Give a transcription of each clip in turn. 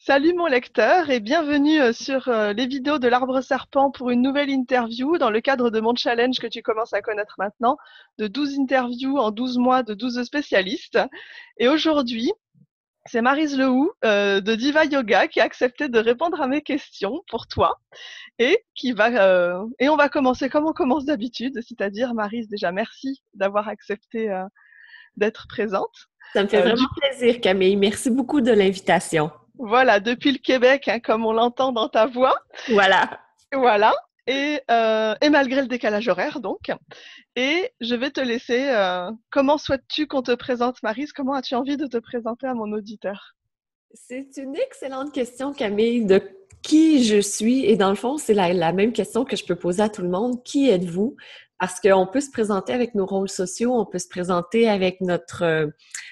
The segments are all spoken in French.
Salut mon lecteur et bienvenue sur les vidéos de l'Arbre Serpent pour une nouvelle interview dans le cadre de mon challenge que tu commences à connaître maintenant, de 12 interviews en 12 mois de 12 spécialistes. Et aujourd'hui, c'est Maryse Lehoux de Diva Yoga qui a accepté de répondre à mes questions pour toi et on va commencer comme on commence d'habitude, c'est-à-dire Maryse, déjà merci d'avoir accepté d'être présente. Ça me fait vraiment plaisir, Camille. Merci beaucoup de l'invitation. Voilà, depuis le Québec, hein, comme on l'entend dans ta voix. Voilà. Voilà. Et malgré le décalage horaire, donc. Et je vais te laisser. Comment souhaites-tu qu'on te présente, Maryse? Comment as-tu envie de te présenter à mon auditeur? C'est une excellente question, Camille, de qui je suis. Et dans le fond, c'est la même question que je peux poser à tout le monde. Qui êtes-vous? Parce qu'on peut se présenter avec nos rôles sociaux, on peut se présenter avec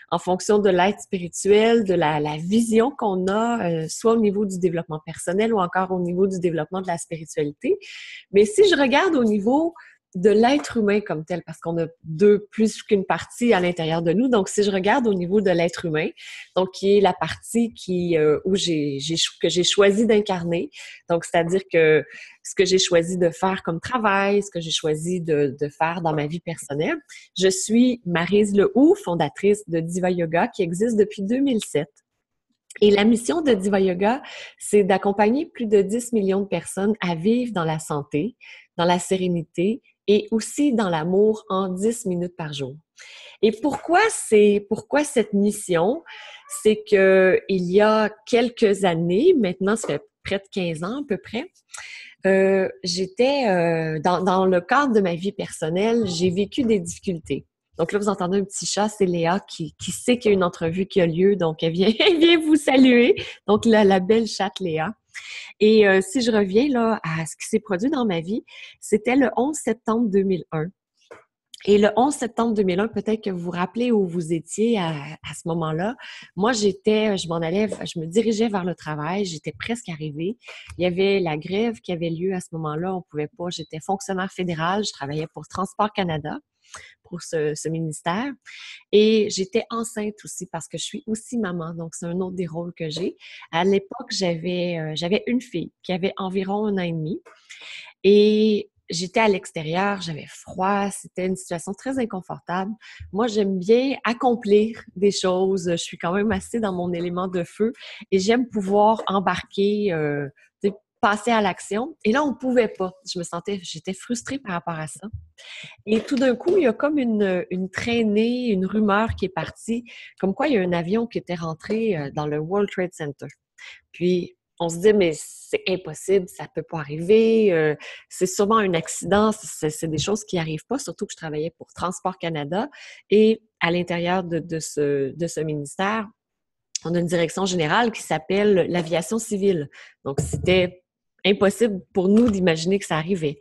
en fonction de l'aide spirituelle, de la vision qu'on a, soit au niveau du développement personnel ou encore au niveau du développement de la spiritualité. Mais si je regarde au niveau de l'être humain comme tel, parce qu'on a plus qu'une partie à l'intérieur de nous. Donc, si je regarde au niveau de l'être humain, donc qui est la partie que j'ai choisi d'incarner, donc c'est-à-dire que ce que j'ai choisi de faire comme travail, ce que j'ai choisi de faire dans ma vie personnelle, je suis Maryse Lehoux, fondatrice de Diva Yoga, qui existe depuis 2007. Et la mission de Diva Yoga, c'est d'accompagner plus de 10 millions de personnes à vivre dans la santé, dans la sérénité et aussi dans l'amour en 10 minutes par jour. Et pourquoi cette mission? C'est que il y a quelques années, maintenant ça fait près de 15 ans à peu près, dans le cadre de ma vie personnelle, j'ai vécu des difficultés. Donc là, vous entendez un petit chat, c'est Léa qui sait qu'il y a une entrevue qui a lieu, donc elle vient, elle vient vous saluer. Donc la belle chatte Léa. Et si je reviens là à ce qui s'est produit dans ma vie, c'était le 11 septembre 2001. Et le 11 septembre 2001, peut-être que vous vous rappelez où vous étiez à ce moment-là. Moi, je me dirigeais vers le travail, j'étais presque arrivée. Il y avait la grève qui avait lieu à ce moment-là, on pouvait pas, j'étais fonctionnaire fédéral, je travaillais pour Transport Canada, pour ce ministère. Et j'étais enceinte aussi parce que je suis aussi maman, donc c'est un autre des rôles que j'ai. À l'époque, j'avais une fille qui avait environ 1 an et demi. Et j'étais à l'extérieur, j'avais froid, c'était une situation très inconfortable. Moi, j'aime bien accomplir des choses. Je suis quand même assez dans mon élément de feu et j'aime pouvoir embarquer, passer à l'action. Et là, on pouvait pas. J'étais frustrée par rapport à ça. Et tout d'un coup, il y a comme une traînée, une rumeur qui est partie, comme quoi il y a un avion qui était rentré dans le World Trade Center. Puis, on se dit, mais c'est impossible, ça peut pas arriver, c'est sûrement un accident, c'est des choses qui arrivent pas, surtout que je travaillais pour Transport Canada et à l'intérieur de ce ministère, on a une direction générale qui s'appelle l'aviation civile. Donc, c'était impossible pour nous d'imaginer que ça arrivait.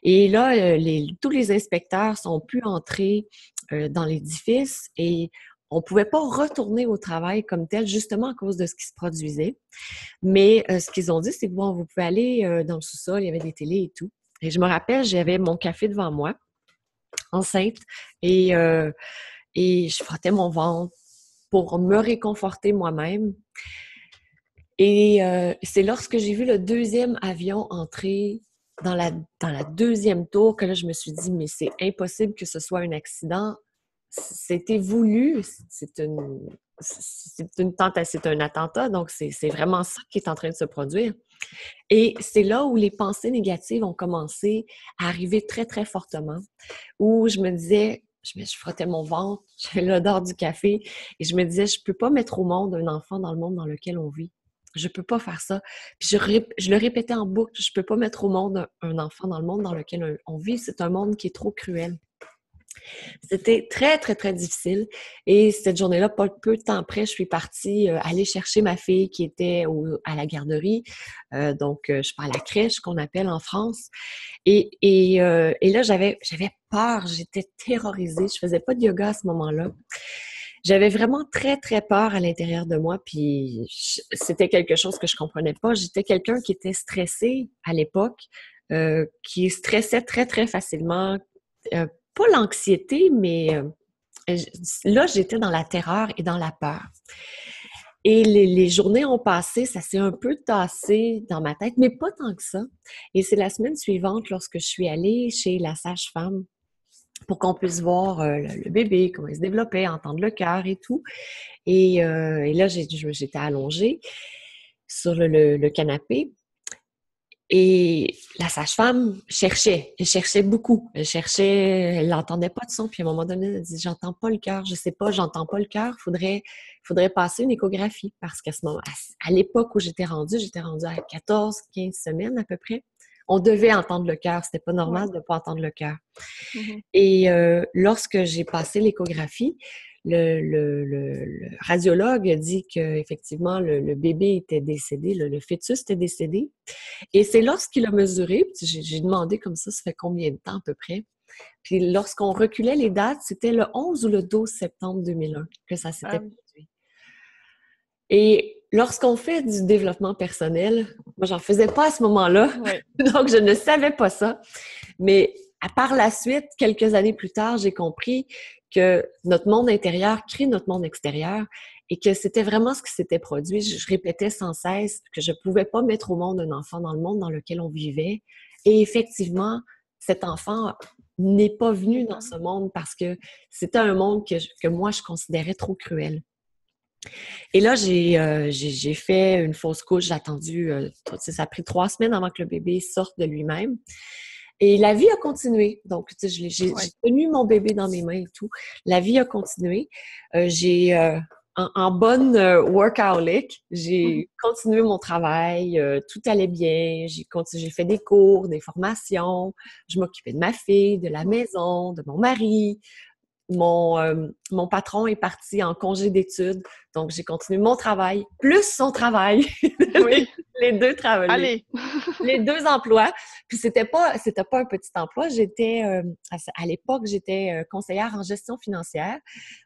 Et là, tous les inspecteurs sont pu entrer dans l'édifice et on pouvait pas retourner au travail comme tel, justement à cause de ce qui se produisait. Mais ce qu'ils ont dit, c'est que bon, vous pouvez aller dans le sous-sol, il y avait des télés et tout. Et je me rappelle, j'avais mon café devant moi, enceinte, et, euh, et je frottais mon ventre pour me réconforter moi-même. Et c'est lorsque j'ai vu le deuxième avion entrer dans la deuxième tour que là, je me suis dit, mais c'est impossible que ce soit un accident. C'était voulu, c'est un attentat, donc c'est vraiment ça qui est en train de se produire. Et c'est là où les pensées négatives ont commencé à arriver très, très fortement, où je me disais, je frottais mon ventre, j'avais l'odeur du café, et je me disais, je peux pas mettre au monde un enfant dans le monde dans lequel on vit. Je peux pas faire ça. Puis je le répétais en boucle, je peux pas mettre au monde un enfant dans le monde dans lequel on vit. C'est un monde qui est trop cruel. C'était très, très, très difficile. Et cette journée-là, pas peu de temps après, je suis partie aller chercher ma fille qui était à la garderie. Je suis pas à la crèche, qu'on appelle en France. Et là, j'avais peur, j'étais terrorisée. Je faisais pas de yoga à ce moment-là. J'avais vraiment très, très peur à l'intérieur de moi, puis c'était quelque chose que je comprenais pas. J'étais quelqu'un qui était stressé à l'époque, qui stressait très, très facilement. Euh, Pas l'anxiété, mais là, j'étais dans la terreur et dans la peur. Et les journées ont passé, ça s'est un peu tassé dans ma tête, mais pas tant que ça. Et c'est la semaine suivante, lorsque je suis allée chez la sage-femme, pour qu'on puisse voir le bébé, comment il se développait, entendre le cœur et tout. Et là, j'étais allongée sur le canapé. Et la sage-femme elle cherchait beaucoup. Elle n'entendait pas de son. Puis à un moment donné, elle dit, j'entends pas le cœur, je sais pas, j'entends pas le cœur. Faudrait passer une échographie. Parce qu'à ce moment, à l'époque où j'étais rendue à 14, 15 semaines à peu près. On devait entendre le cœur. C'était pas normal de pas entendre le cœur. Mm-hmm. Et lorsque j'ai passé l'échographie, le radiologue a dit qu'effectivement, le bébé était décédé, le fœtus était décédé. Et c'est lorsqu'il a mesuré, j'ai demandé comme ça fait combien de temps à peu près. Puis lorsqu'on reculait les dates, c'était le 11 ou le 12 septembre 2001 que ça s'était produit. Et lorsqu'on fait du développement personnel, moi, j'en faisais pas à ce moment-là, donc je ne savais pas ça. Mais par la suite, quelques années plus tard, j'ai compris que notre monde intérieur crée notre monde extérieur et que c'était vraiment ce qui s'était produit. Je répétais sans cesse que je ne pouvais pas mettre au monde un enfant dans le monde dans lequel on vivait. Et effectivement, cet enfant n'est pas venu dans ce monde parce que c'était un monde que moi, je considérais trop cruel. Et là, j'ai fait une fausse couche. J'ai attendu, ça a pris 3 semaines avant que le bébé sorte de lui-même. Et la vie a continué. Donc, j'ai tenu mon bébé dans mes mains et tout. La vie a continué. En bonne workaholic, j'ai continué mon travail. Tout allait bien. J'ai fait des cours, des formations. Je m'occupais de ma fille, de la maison, de mon mari. Mon patron est parti en congé d'études, donc j'ai continué mon travail, plus son travail. Oui. les deux travaux. Allez! Les 2 emplois. Puis c'était pas un petit emploi. À l'époque, j'étais conseillère en gestion financière.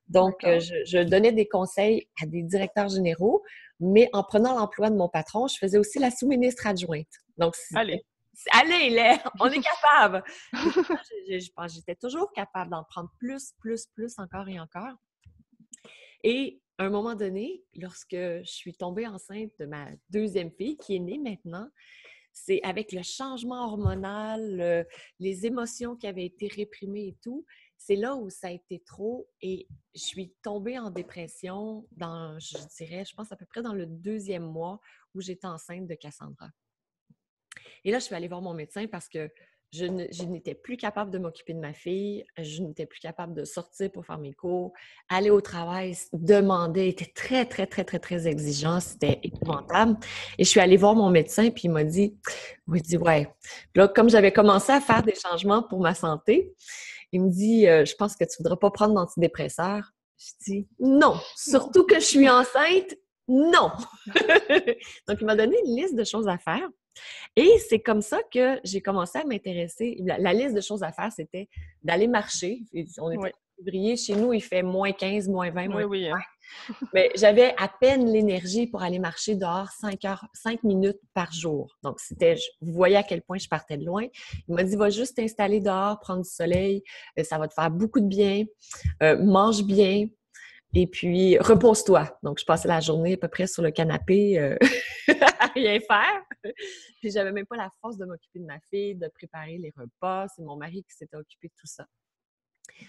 Donc, je donnais des conseils à des directeurs généraux, mais en prenant l'emploi de mon patron, je faisais aussi la sous-ministre adjointe. Donc, allez, on est capable! Je pense que j'étais toujours capable d'en prendre plus, encore et encore. Et à un moment donné, lorsque je suis tombée enceinte de ma 2e fille, qui est née maintenant, c'est avec le changement hormonal, les émotions qui avaient été réprimées et tout, c'est là où ça a été trop et je suis tombée en dépression je pense à peu près dans le 2e mois où j'étais enceinte de Cassandra. Et là, je suis allée voir mon médecin parce que je n'étais plus capable de m'occuper de ma fille, je n'étais plus capable de sortir pour faire mes cours, aller au travail, demander, était très, très, très, très, très exigeant, c'était épouvantable. Et je suis allée voir mon médecin, puis il m'a dit, ouais. Puis là, comme j'avais commencé à faire des changements pour ma santé, il me dit, je pense que tu ne voudras pas prendre d'antidépresseurs. Je dis, non, surtout que je suis enceinte, non. Donc, il m'a donné une liste de choses à faire. Et c'est comme ça que j'ai commencé à m'intéresser. La liste de choses à faire, c'était d'aller marcher. On était en février. Chez nous, il fait moins 15, moins 20, moins 20. Mais j'avais à peine l'énergie pour aller marcher dehors 5 minutes par jour. Donc, vous voyez à quel point je partais de loin. Il m'a dit, va juste t'installer dehors, prendre du soleil. Ça va te faire beaucoup de bien. Mange bien. Et puis, repose-toi. Donc, je passais la journée à peu près sur le canapé à rien faire. Puis, j'avais même pas la force de m'occuper de ma fille, de préparer les repas. C'est mon mari qui s'était occupé de tout ça.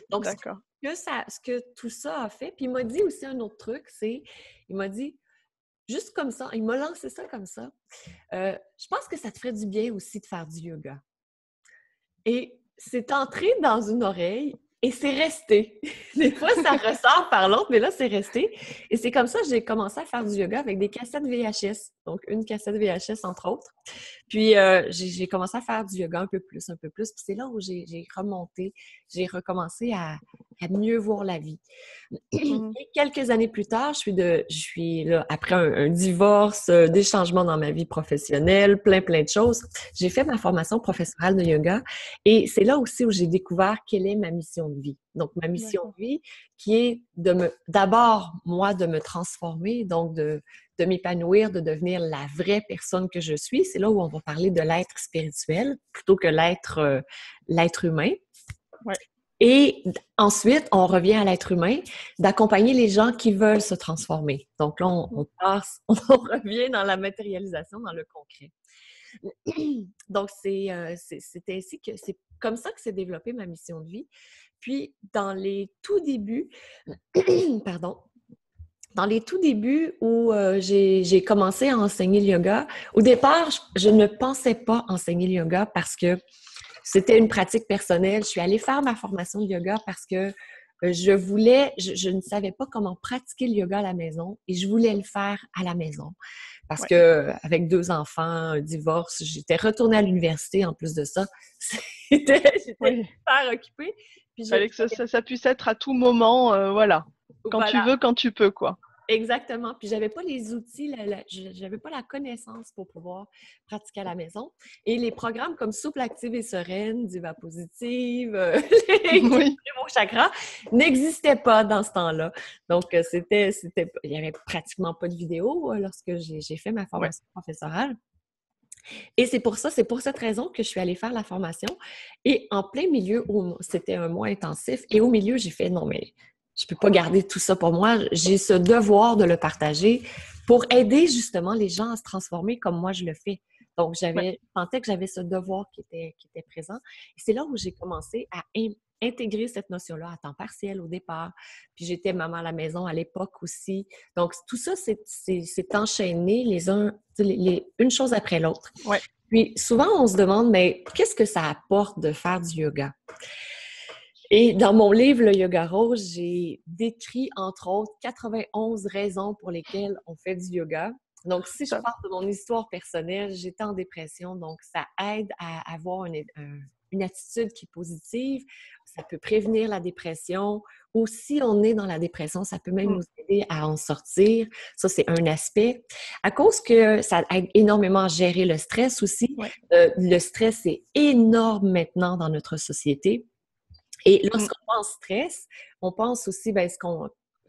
Donc, ce que tout ça a fait, puis il m'a dit aussi un autre truc, il m'a dit, juste comme ça, il m'a lancé ça comme ça, je pense que ça te ferait du bien aussi de faire du yoga. Et c'est entré dans une oreille et c'est resté. Des fois, ça ressort par l'autre, mais là, c'est resté. Et c'est comme ça que j'ai commencé à faire du yoga avec des cassettes VHS. Donc, une cassette VHS, entre autres. Puis, j'ai commencé à faire du yoga un peu plus. Puis c'est là où j'ai remonté. J'ai recommencé à mieux voir la vie. Et quelques années plus tard, je suis là, après un divorce, des changements dans ma vie professionnelle, plein de choses. J'ai fait ma formation professorale de yoga et c'est là aussi où j'ai découvert quelle est ma mission de vie. Donc, ma mission de vie qui est d'abord, moi, de me transformer, donc de m'épanouir, de devenir la vraie personne que je suis. C'est là où on va parler de l'être spirituel plutôt que l'être humain. Ouais. Et ensuite, on revient à l'être humain, d'accompagner les gens qui veulent se transformer. Donc là, on passe, on revient dans la matérialisation, dans le concret. Donc, c'était ainsi que c'est comme ça que s'est développée ma mission de vie. Puis, dans les tout débuts, pardon, dans les tout débuts où j'ai commencé à enseigner le yoga, au départ, je ne pensais pas enseigner le yoga parce que c'était une pratique personnelle. Je suis allée faire ma formation de yoga parce que je ne savais pas comment pratiquer le yoga à la maison et je voulais le faire à la maison. Parce que avec 2 enfants, un divorce, j'étais retournée à l'université en plus de ça. J'étais super occupée. Il fallait que ça puisse être à tout moment, voilà. Quand tu veux, quand tu peux, quoi. Exactement. Puis j'avais pas les outils, j'avais pas la connaissance pour pouvoir pratiquer à la maison. Et les programmes comme Souple, Active et Sereine, Diva Positive, les chakras n'existaient pas dans ce temps-là. Donc, il y avait pratiquement pas de vidéo lorsque j'ai fait ma formation professorale. Et c'est pour cette raison que je suis allée faire la formation. Et en plein milieu, c'était un mois intensif, et au milieu, j'ai fait non, mais je peux pas garder tout ça pour moi. J'ai ce devoir de le partager pour aider justement les gens à se transformer comme moi je le fais. Donc, je sentais que j'avais ce devoir qui était présent. Et c'est là où j'ai commencé à intégrer cette notion-là à temps partiel au départ. Puis j'étais maman à la maison à l'époque aussi. Donc, tout ça s'est enchaîné une chose après l'autre. Ouais. Puis souvent, on se demande, mais qu'est-ce que ça apporte de faire du yoga? Et dans mon livre, Le Yoga Rose, j'ai décrit, entre autres, 91 raisons pour lesquelles on fait du yoga. Donc, si je parle de mon histoire personnelle, j'étais en dépression, donc ça aide à avoir une attitude qui est positive. Ça peut prévenir la dépression. Ou si on est dans la dépression, ça peut même nous aider à en sortir. Ça, c'est un aspect. À cause que ça aide énormément à gérer le stress aussi. Le stress est énorme maintenant dans notre société. Et lorsqu'on pense stress, on pense aussi,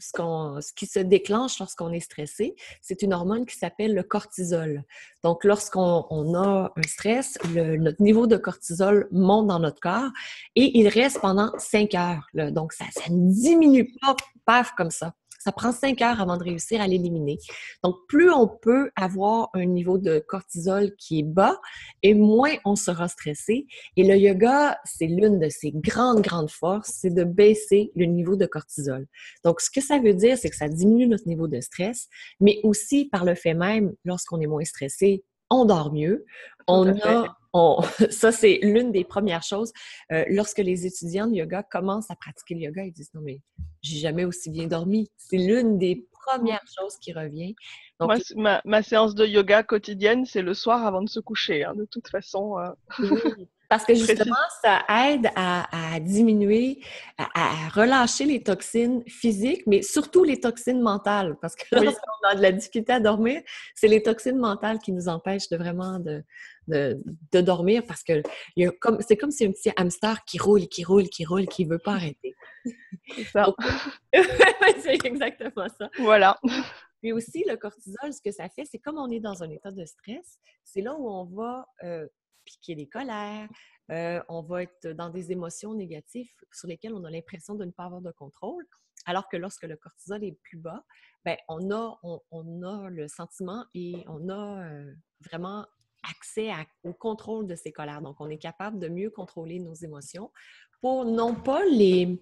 ce qui se déclenche lorsqu'on est stressé, c'est une hormone qui s'appelle le cortisol. Donc, lorsqu'on a un stress, notre niveau de cortisol monte dans notre corps et il reste pendant 5 heures. Donc, ça ne diminue pas, paf, comme ça. Ça prend 5 heures avant de réussir à l'éliminer. Donc, plus on peut avoir un niveau de cortisol qui est bas et moins on sera stressé. Et le yoga, c'est l'une de ses grandes forces, c'est de baisser le niveau de cortisol. Donc, ce que ça veut dire, c'est que ça diminue notre niveau de stress, mais aussi par le fait même, lorsqu'on est moins stressé, on dort mieux. Ça, c'est l'une des premières choses. Lorsque les étudiants de yoga commencent à pratiquer le yoga, ils disent « Non, mais j'ai jamais aussi bien dormi. » C'est l'une des premières choses qui revient. Donc, ma séance de yoga quotidienne, c'est le soir avant de se coucher, de toute façon. Oui, parce que justement, ça aide à diminuer, à relâcher les toxines physiques, mais surtout les toxines mentales. Parce que lorsqu'on a de la difficulté à dormir, c'est les toxines mentales qui nous empêchent de dormir parce que c'est comme si un petit hamster qui roule, qui ne veut pas arrêter. C'est ça. Donc, c'est exactement ça. Voilà. Puis aussi, le cortisol, ce que ça fait, c'est comme on est dans un état de stress, c'est là où on va piquer les colères, on va être dans des émotions négatives sur lesquelles on a l'impression de ne pas avoir de contrôle, alors que lorsque le cortisol est plus bas, on a le sentiment et on a vraiment accès au contrôle de ces colères. Donc, on est capable de mieux contrôler nos émotions pour non pas les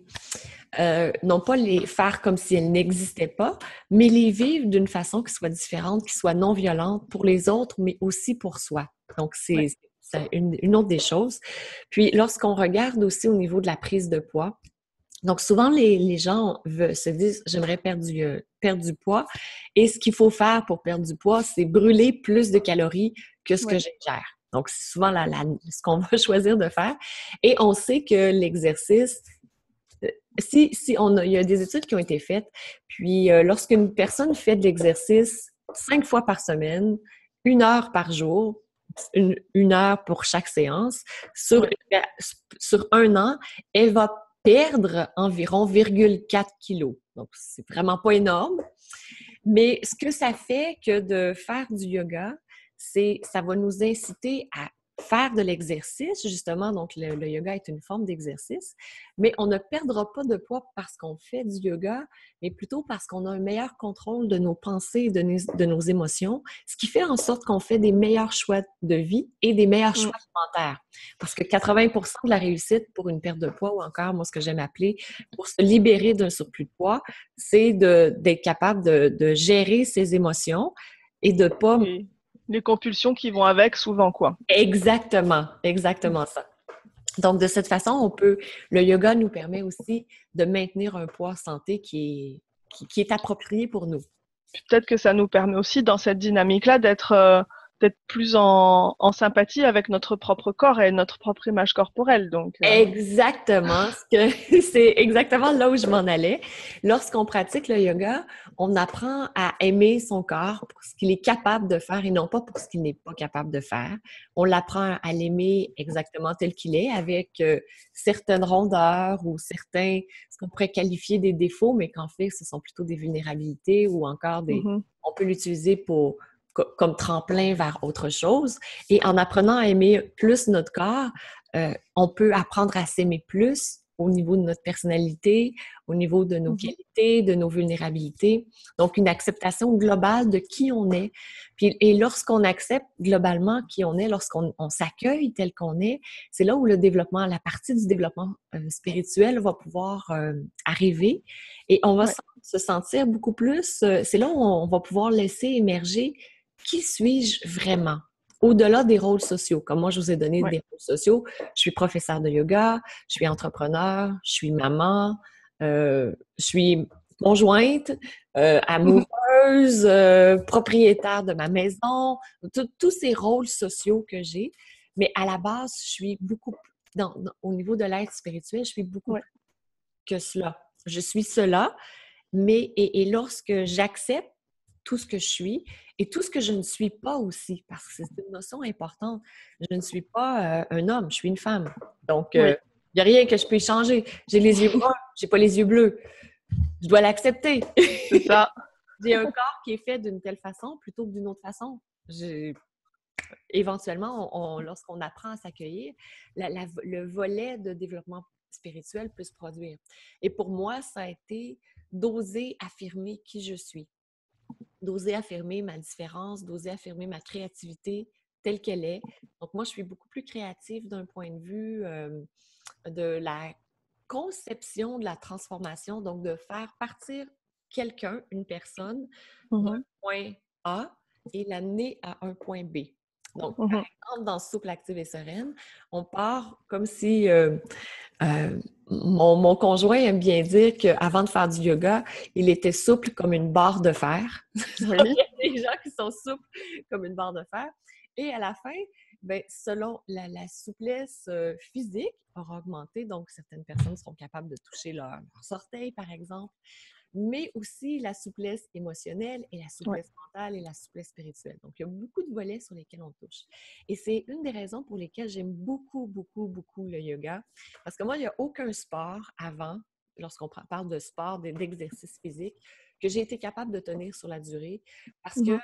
faire comme si elles n'existaient pas, mais les vivre d'une façon qui soit différente, qui soit non violente pour les autres, mais aussi pour soi. Donc, c'est une autre des choses. Puis, lorsqu'on regarde aussi au niveau de la prise de poids, donc souvent, les gens se disent « j'aimerais perdre du poids ». Et ce qu'il faut faire pour perdre du poids, c'est brûler plus de calories que ce que j'ingère. Donc, c'est souvent ce qu'on va choisir de faire. Et on sait que l'exercice, il y a des études qui ont été faites, puis lorsqu'une personne fait de l'exercice 5 fois par semaine, 1 heure par jour, une heure pour chaque séance, sur 1 an, elle va perdre environ 0,4 kilos. Donc, c'est vraiment pas énorme. Mais ce que ça fait que de faire du yoga, ça va nous inciter à faire de l'exercice, justement, donc le yoga est une forme d'exercice, mais on ne perdra pas de poids parce qu'on fait du yoga, mais plutôt parce qu'on a un meilleur contrôle de nos pensées et de nos émotions, ce qui fait en sorte qu'on fait des meilleurs choix de vie et des meilleurs choix alimentaires. Parce que 80% de la réussite pour une perte de poids, ou encore, moi, ce que j'aime appeler, pour se libérer d'un surplus de poids, c'est d'être capable de gérer ses émotions et de pas... Et les compulsions qui vont avec, souvent, quoi. Exactement, exactement ça. Donc, de cette façon, le yoga nous permet aussi de maintenir un poids santé qui est approprié pour nous. Peut-être que ça nous permet aussi, dans cette dynamique-là, d'être plus en sympathie avec notre propre corps et notre propre image corporelle. Donc, Exactement, c'est exactement là où je m'en allais. Lorsqu'on pratique le yoga, on apprend à aimer son corps pour ce qu'il est capable de faire et non pas pour ce qu'il n'est pas capable de faire. On l'apprend à l'aimer exactement tel qu'il est, avec certaines rondeurs ou ce qu'on pourrait qualifier des défauts, mais qu'en fait, ce sont plutôt des vulnérabilités ou encore on peut l'utiliser comme tremplin vers autre chose. Et en apprenant à aimer plus notre corps, on peut apprendre à s'aimer plus au niveau de notre personnalité, au niveau de nos qualités, de nos vulnérabilités. Donc, une acceptation globale de qui on est. Et lorsqu'on accepte globalement qui on est, lorsqu'on s'accueille tel qu'on est, c'est là où la partie du développement spirituel va pouvoir arriver. Et on va se sentir beaucoup plus... c'est là où on va pouvoir laisser émerger qui suis-je vraiment? Au-delà des rôles sociaux, comme moi, je vous ai donné des rôles sociaux, je suis professeure de yoga, je suis entrepreneur, je suis maman, je suis conjointe, amoureuse, propriétaire de ma maison, tous ces rôles sociaux que j'ai. Mais à la base, je suis beaucoup, au niveau de l'être spirituel, je suis beaucoup plus que cela. Je suis cela, mais et lorsque j'accepte tout ce que je suis et tout ce que je ne suis pas aussi, parce que c'est une notion importante. Je ne suis pas un homme, je suis une femme. Donc, il n'y a rien que je peux changer. J'ai les yeux bruns, j'ai pas les yeux bleus. Je dois l'accepter. C'est ça. J'ai un corps qui est fait d'une telle façon plutôt que d'une autre façon. Éventuellement, lorsqu'on apprend à s'accueillir, le volet de développement spirituel peut se produire. Et pour moi, ça a été d'oser affirmer qui je suis, d'oser affirmer ma différence, d'oser affirmer ma créativité telle qu'elle est. Donc, moi, je suis beaucoup plus créative d'un point de vue de la conception de la transformation, donc de faire partir quelqu'un, une personne, d'un point A et l'amener à un point B. Donc, par exemple, dans Souple, active et sereine, on part comme si mon conjoint aime bien dire qu'avant de faire du yoga, il était souple comme une barre de fer. Donc, il y a des gens qui sont souples comme une barre de fer. Et à la fin, ben, selon la souplesse physique aura augmenté, donc certaines personnes seront capables de toucher leurs orteils, par exemple, mais aussi la souplesse émotionnelle et la souplesse mentale et la souplesse spirituelle. Donc, il y a beaucoup de volets sur lesquels on touche. Et c'est une des raisons pour lesquelles j'aime beaucoup, beaucoup, beaucoup le yoga. Parce que moi, il n'y a aucun sport avant, lorsqu'on parle de sport, d'exercice physique, que j'ai été capable de tenir sur la durée parce que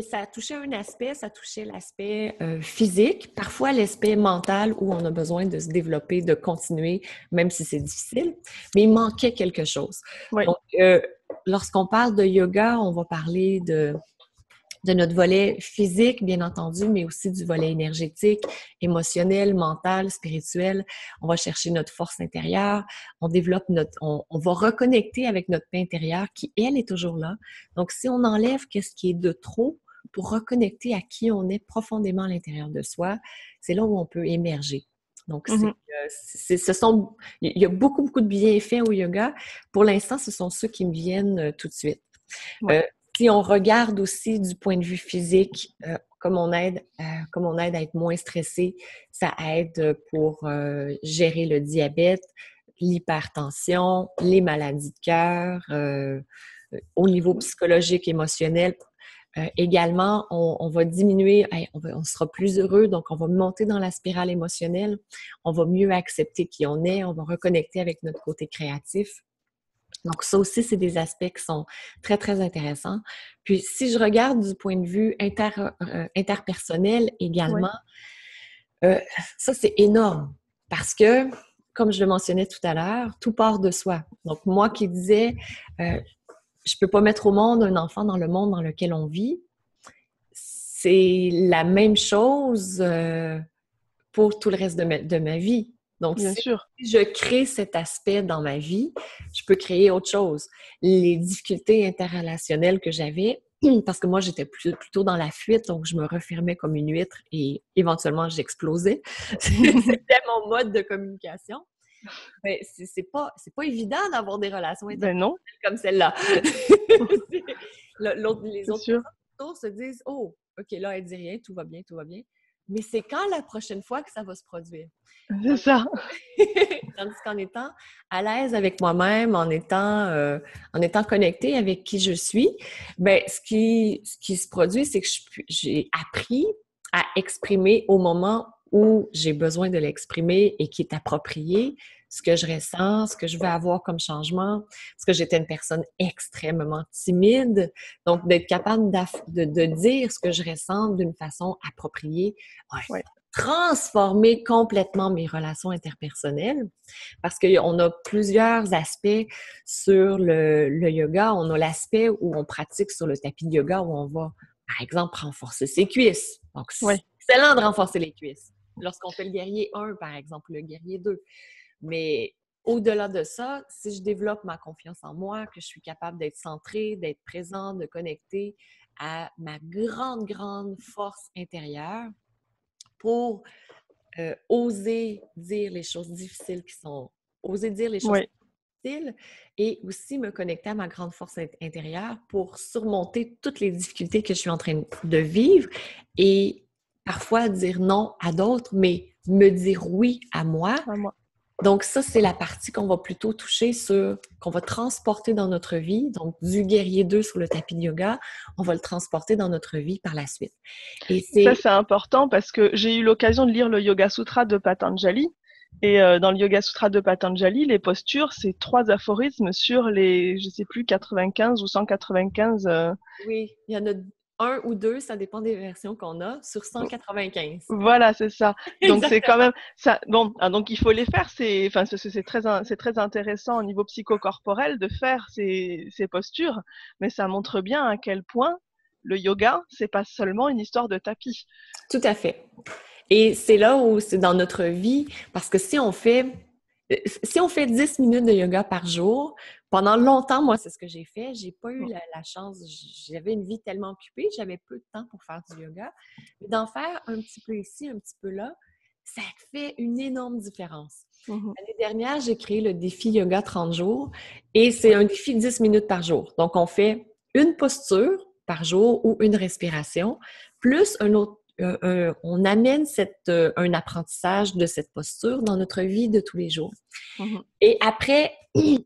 ça touchait un aspect, ça touchait l'aspect physique, parfois l'aspect mental où on a besoin de se développer, de continuer, même si c'est difficile, mais il manquait quelque chose. Donc, lorsqu'on parle de yoga, on va parler de notre volet physique, bien entendu, mais aussi du volet énergétique, émotionnel, mental, spirituel. On va chercher notre force intérieure, on développe on va reconnecter avec notre paix intérieure qui, elle, est toujours là. Donc, si on enlève qu'est-ce qui est de trop pour reconnecter à qui on est profondément à l'intérieur de soi, c'est là où on peut émerger. Donc, il y a beaucoup, beaucoup de bienfaits au yoga. Pour l'instant, ce sont ceux qui me viennent tout de suite. Si on regarde aussi du point de vue physique, comme on aide à être moins stressé, ça aide pour gérer le diabète, l'hypertension, les maladies de cœur, au niveau psychologique, émotionnel. Également, on va diminuer, on sera plus heureux, donc on va monter dans la spirale émotionnelle, on va mieux accepter qui on est, on va reconnecter avec notre côté créatif. Donc, ça aussi, c'est des aspects qui sont très, très intéressants. Puis, si je regarde du point de vue interpersonnel également, ça, c'est énorme parce que, comme je le mentionnais tout à l'heure, tout part de soi. Donc, moi qui disais, je peux pas mettre au monde un enfant dans le monde dans lequel on vit, c'est la même chose pour tout le reste de ma vie. Donc, Bien si sûr. je crée cet aspect dans ma vie, je peux créer autre chose. Les difficultés interrelationnelles que j'avais, parce que moi, j'étais plutôt dans la fuite, donc je me refermais comme une huître et éventuellement, j'explosais. C'était mon mode de communication. Mais c'est pas évident d'avoir des relations Ben interpersonnelles non, comme celle-là. Les c'est autres sûr. personnes autour se disent « Oh, OK, là, elle dit rien, tout va bien, tout va bien. » Mais c'est quand la prochaine fois que ça va se produire? C'est ça. Tandis qu'en étant à l'aise avec moi-même, en étant connectée avec qui je suis, ben ce qui se produit, c'est que j'ai appris à exprimer au moment où j'ai besoin de l'exprimer et qui est approprié, ce que je ressens, ce que je veux avoir comme changement, parce que j'étais une personne extrêmement timide. Donc, d'être capable de dire ce que je ressens d'une façon appropriée, Ouais. transformer complètement mes relations interpersonnelles parce qu'on a plusieurs aspects sur le yoga. On a l'aspect où on pratique sur le tapis de yoga où on va, par exemple, renforcer ses cuisses. Donc, c'est Ouais. excellent de renforcer les cuisses lorsqu'on fait le guerrier 1, par exemple, le guerrier 2. Mais au-delà de ça, si je développe ma confiance en moi, que je suis capable d'être centrée, d'être présente, de connecter à ma grande, grande force intérieure, pour oser dire les choses difficiles oser dire les choses Ouais. difficiles et aussi me connecter à ma grande force intérieure pour surmonter toutes les difficultés que je suis en train de vivre et parfois dire non à d'autres, mais me dire oui à moi. À moi. Donc ça, c'est la partie qu'on va plutôt toucher qu'on va transporter dans notre vie. Donc du guerrier 2 sur le tapis de yoga, on va le transporter dans notre vie par la suite. Et Ça, c'est c'est important parce que j'ai eu l'occasion de lire le Yoga Sutra de Patanjali. Et dans le Yoga Sutra de Patanjali, les postures, c'est 3 aphorismes sur les, je sais plus, 95 ou 195. Oui, il y en a un ou deux, ça dépend des versions qu'on a, sur 195. Voilà, c'est ça. Donc c'est quand Exactement. même ça. Bon, donc il faut les faire. Enfin, c'est très intéressant au niveau psychocorporel de faire ces postures, mais ça montre bien à quel point le yoga, c'est pas seulement une histoire de tapis. Tout à fait. Et c'est là où c'est dans notre vie, parce que si on fait 10 minutes de yoga par jour, pendant longtemps, moi, c'est ce que j'ai fait. J'ai pas eu la chance, j'avais une vie tellement occupée, j'avais peu de temps pour faire du yoga. Mais d'en faire un petit peu ici, un petit peu là, ça fait une énorme différence. Mhm. L'année dernière, j'ai créé le défi yoga 30 jours et c'est un défi 10 minutes par jour. Donc, on fait une posture par jour ou une respiration, plus un autre on amène un apprentissage de cette posture dans notre vie de tous les jours. Mhm. Et après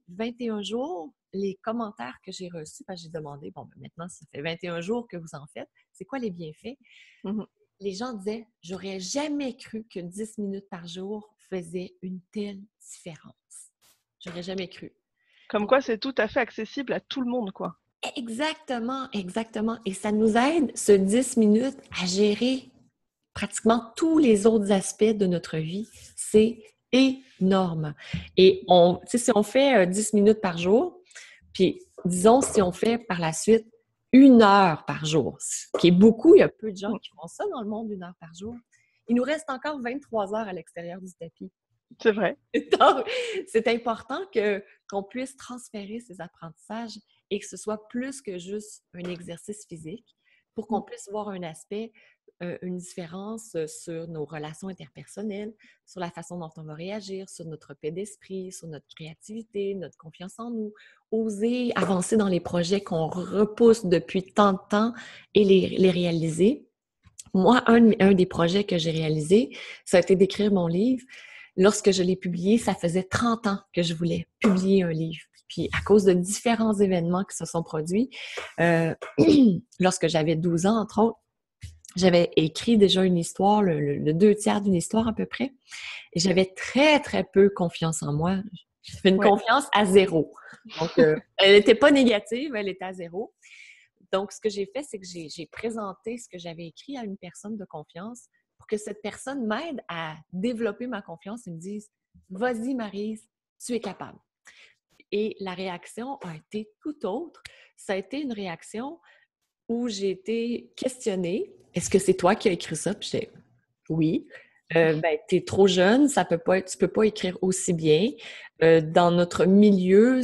21 jours, les commentaires que j'ai reçus, parce que j'ai demandé, bon, ben maintenant, ça fait 21 jours que vous en faites, c'est quoi les bienfaits? Mhm. Les gens disaient, j'aurais jamais cru que 10 minutes par jour faisait une telle différence. J'aurais jamais cru. Comme Donc, quoi, c'est tout à fait accessible à tout le monde, quoi. exactement, exactement. Et ça nous aide, ce 10 minutes, à gérer pratiquement tous les autres aspects de notre vie. C'est énorme. Et si on fait 10 minutes par jour, puis disons si on fait par la suite 1 heure par jour, ce qui est beaucoup, il y a peu de gens qui font ça dans le monde, 1 heure par jour. Il nous reste encore 23 heures à l'extérieur du tapis. C'est vrai. Donc, c'est important qu'on puisse transférer ces apprentissages et que ce soit plus que juste un exercice physique pour qu'on puisse voir un aspect, une différence sur nos relations interpersonnelles, sur la façon dont on va réagir, sur notre paix d'esprit, sur notre créativité, notre confiance en nous, oser avancer dans les projets qu'on repousse depuis tant de temps et les réaliser. Moi, un des projets que j'ai réalisé, ça a été d'écrire mon livre. Lorsque je l'ai publié, ça faisait 30 ans que je voulais publier un livre. Puis à cause de différents événements qui se sont produits, lorsque j'avais 12 ans, entre autres, j'avais écrit déjà une histoire, le 2 tiers d'une histoire à peu près, et j'avais très, très peu confiance en moi. J'ai fait une confiance à 0. Donc, elle n'était pas négative, elle était à 0. Donc, ce que j'ai fait, c'est que j'ai présenté ce que j'avais écrit à une personne de confiance pour que cette personne m'aide à développer ma confiance et me dise « Vas-y, Maryse, tu es capable. » Et la réaction a été tout autre. Ça a été une réaction où j'ai été questionnée. « Est-ce que c'est toi qui as écrit ça? » Puis j'ai « Oui. » T'es trop jeune, tu peux pas écrire aussi bien. Dans notre milieu,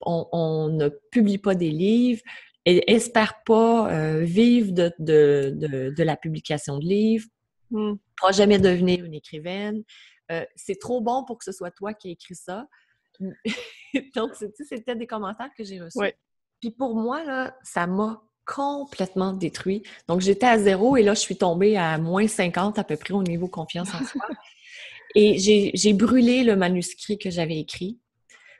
on ne publie pas des livres et espère pas vivre de la publication de livres. Tu ne pourras jamais devenir une écrivaine. C'est trop bon pour que ce soit toi qui as écrit ça. Donc, c'était des commentaires que j'ai reçus. Ouais. Puis pour moi, là, ça m'a complètement détruit. Donc, j'étais à 0 et là, je suis tombée à moins 50 à peu près au niveau confiance en soi. Et j'ai brûlé le manuscrit que j'avais écrit.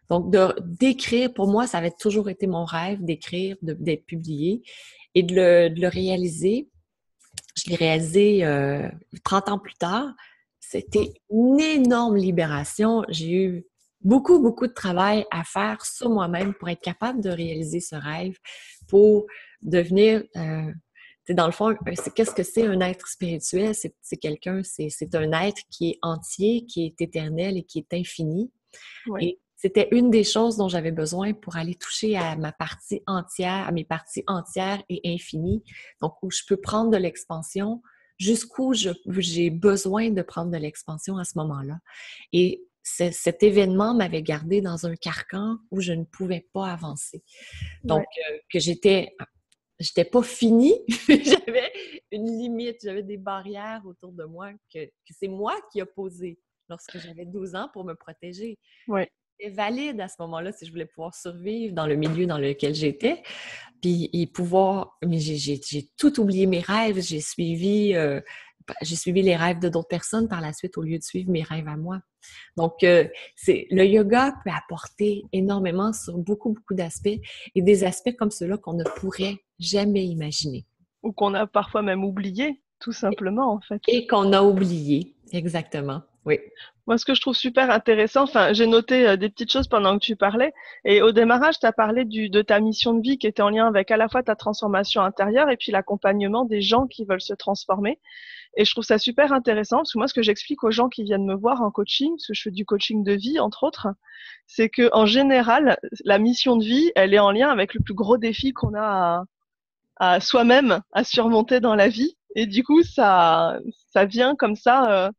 Donc, d'écrire, pour moi, ça avait toujours été mon rêve d'écrire, d'être publié et de le réaliser. Je l'ai réalisé 30 ans plus tard. C'était une énorme libération. J'ai eu beaucoup, beaucoup de travail à faire sur moi-même pour être capable de réaliser ce rêve, pour devenir, dans le fond, qu'est-ce que c'est un être spirituel? C'est quelqu'un, c'est un être qui est entier, qui est éternel et qui est infini. Ouais. Et c'était une des choses dont j'avais besoin pour aller toucher à ma partie entière, à mes parties entières et infinies. Donc, où je peux prendre de l'expansion, jusqu'où j'ai besoin de prendre de l'expansion à ce moment-là. Et cet événement m'avait gardée dans un carcan où je ne pouvais pas avancer. Donc, que j'étais pas finie, j'avais une limite, j'avais des barrières autour de moi que c'est moi qui ai posées lorsque j'avais 12 ans pour me protéger. Ouais. C'était valide à ce moment-là si je voulais pouvoir survivre dans le milieu dans lequel j'étais, puis et pouvoir... Mais j'ai tout oublié mes rêves, j'ai suivi les rêves de d'autres personnes par la suite au lieu de suivre mes rêves à moi. Donc, le yoga peut apporter énormément sur beaucoup, beaucoup d'aspects et des aspects comme ceux-là qu'on ne pourrait jamais imaginer. Ou qu'on a parfois même oublié, tout simplement, en fait. Et qu'on a oublié, exactement, oui. Moi, ce que je trouve super intéressant, enfin, j'ai noté des petites choses pendant que tu parlais. Et au démarrage, tu as parlé de ta mission de vie qui était en lien avec à la fois ta transformation intérieure et puis l'accompagnement des gens qui veulent se transformer. Et je trouve ça super intéressant parce que moi, ce que j'explique aux gens qui viennent me voir en coaching, parce que je fais du coaching de vie, entre autres, c'est que en général, la mission de vie, elle est en lien avec le plus gros défi qu'on a à soi-même à surmonter dans la vie. Et du coup, ça vient comme ça.